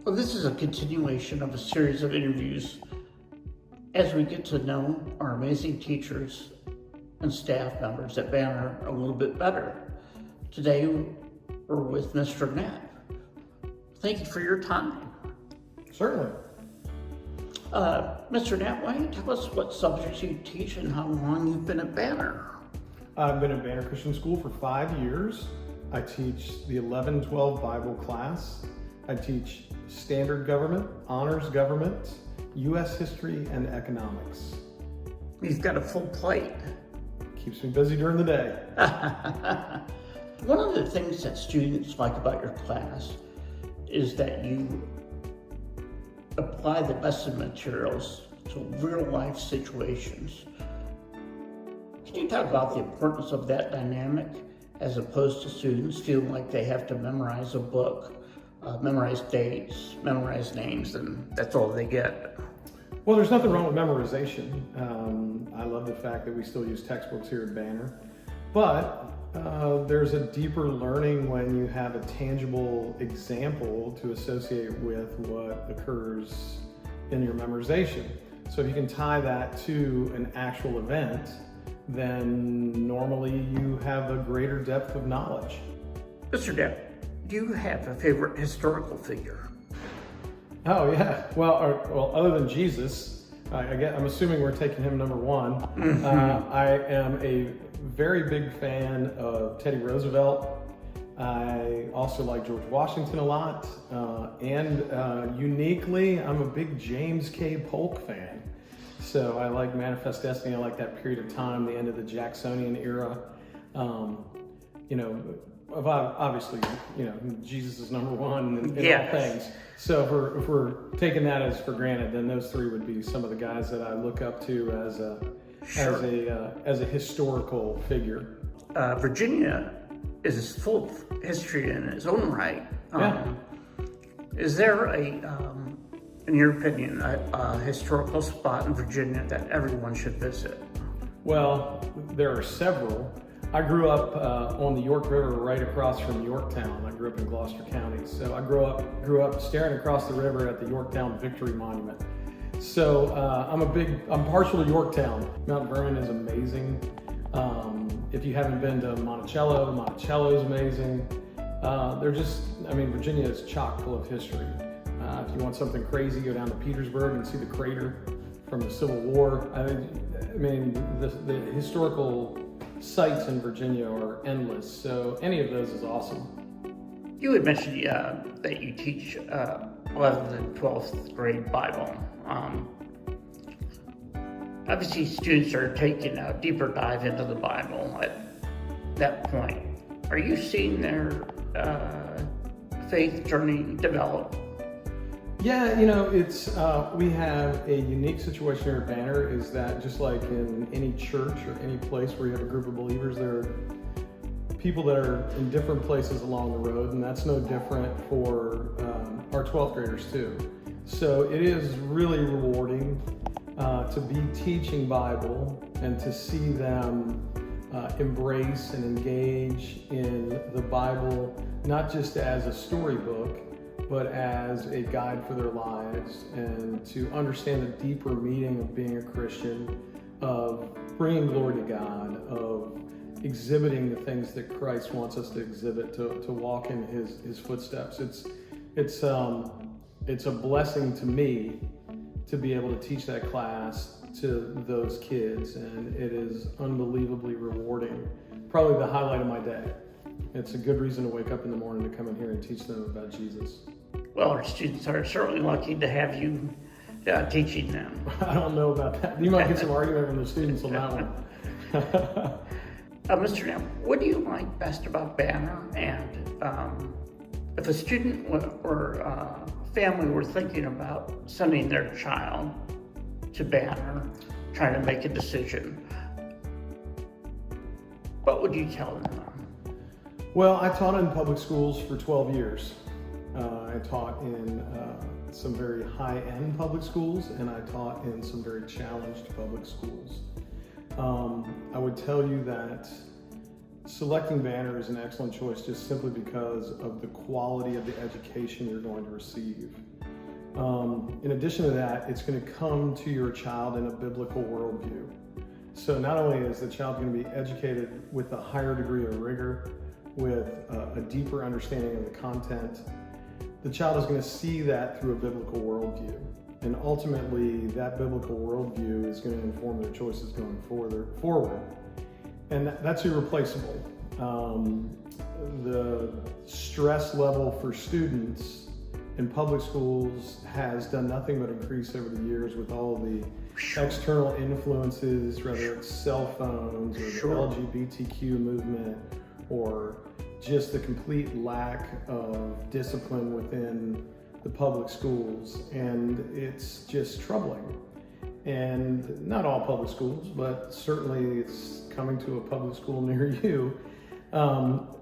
Well, this is a continuation of a series of interviews as we get to know our amazing teachers and staff members at Banner a little bit better. Today, we're with Mr. Knapp. Thank you for your time. Certainly. Mr. Knapp, why don't you tell us what subjects you teach and how long you've been at Banner? I've been at Banner Christian School for 5 years. I teach the 11-12 Bible class. I teach standard government, honors government, U.S. history, and economics. You've got a full plate. Keeps me busy during the day. One of the things that students like about your class is that you apply the lesson materials to real life situations. Can you talk about the importance of that dynamic as opposed to students feeling like they have to memorize a book, memorize dates, memorize names, and that's all they get? Well, there's nothing wrong with memorization. I love the fact that we still use textbooks here at Banner, but there's a deeper learning when you have a tangible example to associate with what occurs in your memorization. So if you can tie that to an actual event, then normally you have a greater depth of knowledge. Mr. Knapp, do you have a favorite historical figure? Oh yeah, well, other than Jesus, I'm assuming we're taking him number one. I am a very big fan of Teddy Roosevelt. I also like George Washington a lot, and uniquely, I'm a big James K. Polk fan. So I like Manifest Destiny. I like that period of time, the end of the Jacksonian era. Obviously, Jesus is number one in Yes. all things. So if we're taking that as for granted, then those three would be some of the guys that I look up to as a historical figure. Virginia is full of history in its own right. Yeah. Is there in your opinion, a historical spot in Virginia that everyone should visit? Well, there are several. I grew up on the York River right across from Yorktown. I grew up in Gloucester County. So I grew up staring across the river at the Yorktown Victory Monument. So I'm partial to Yorktown. Mount Vernon is amazing. If you haven't been to Monticello is amazing. Virginia is chock full of history. If you want something crazy, go down to Petersburg and see the crater from the Civil War. The historical sites in Virginia are endless, so any of those is awesome. You had mentioned that you teach 11th and 12th grade Bible. Obviously, students are taking a deeper dive into the Bible at that point. Are you seeing their faith journey develop? Yeah, we have a unique situation here at Banner, is that just like in any church or any place where you have a group of believers, there are people that are in different places along the road, and that's no different for our 12th graders too. So it is really rewarding to be teaching Bible and to see them embrace and engage in the Bible, not just as a storybook, but as a guide for their lives, and to understand the deeper meaning of being a Christian, of bringing glory to God, of exhibiting the things that Christ wants us to exhibit, to walk in his footsteps. It's a blessing to me to be able to teach that class to those kids, and it is unbelievably rewarding. Probably the highlight of my day. It's a good reason to wake up in the morning to come in here and teach them about Jesus. Well, our students are certainly lucky to have you teaching them. I don't know about that. You might get some argument from the students on that one. Mr. Knapp, what do you like best about Banner? And if a student or family were thinking about sending their child to Banner, trying to make a decision, what would you tell them? Well, I taught in public schools for 12 years. I taught in some very high-end public schools, and I taught in some very challenged public schools. I would tell you that selecting Banner is an excellent choice just simply because of the quality of the education you're going to receive. in addition to that, it's going to come to your child in a biblical worldview. So not only is the child going to be educated with a higher degree of rigor, with a deeper understanding of the content, the child is going to see that through a biblical worldview. And ultimately, that biblical worldview is going to inform their choices going forward. And that's irreplaceable. The stress level for students in public schools has done nothing but increase over the years with all of the external influences, whether it's cell phones or the LGBTQ movement, or just the complete lack of discipline within the public schools. And it's just troubling. And not all public schools, but certainly it's coming to a public school near you.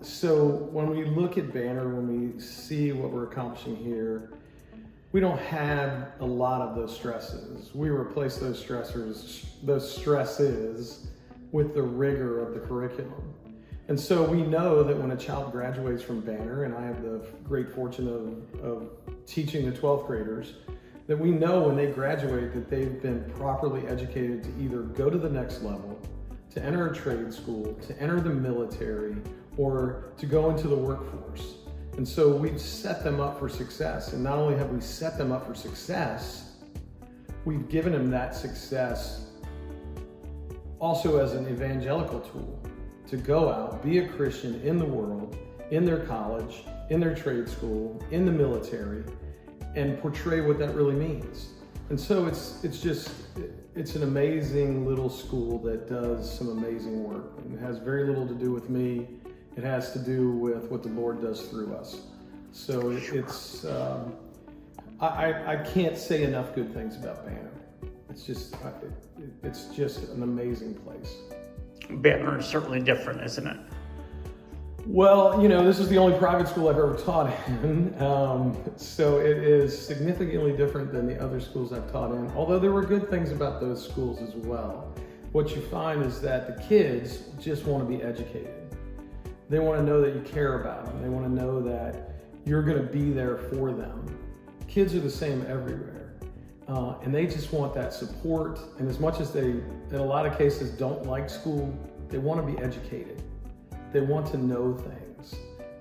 So when we look at Banner, when we see what we're accomplishing here, we don't have a lot of those stresses. We replace those stresses with the rigor of the curriculum. And so we know that when a child graduates from Banner, and I have the great fortune of teaching the 12th graders, that we know when they graduate that they've been properly educated to either go to the next level, to enter a trade school, to enter the military, or to go into the workforce. And so we've set them up for success. And not only have we set them up for success, we've given them that success also as an evangelical tool to go out, be a Christian in the world, in their college, in their trade school, in the military, and portray what that really means. And so it's an amazing little school that does some amazing work. And it has very little to do with me. It has to do with what the Lord does through us. So I can't say enough good things about Banner. It's just an amazing place. Banner is certainly different, isn't it? Well, this is the only private school I've ever taught in, so it is significantly different than the other schools I've taught in, although there were good things about those schools as well. What you find is that the kids just want to be educated. They want to know that you care about them. They want to know that you're going to be there for them. Kids are the same everywhere, and they just want that support. And as much as they, in a lot of cases, don't like school, they want to be educated. They want to know things.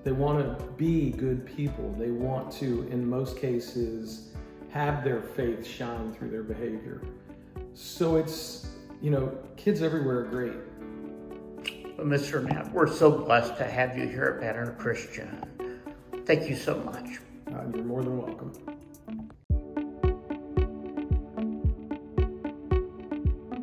They want to be good people. They want to, in most cases, have their faith shine through their behavior. So it's, kids everywhere are great. Well, Mr. Knapp, we're so blessed to have you here at Banner Christian. Thank you so much. You're more than welcome.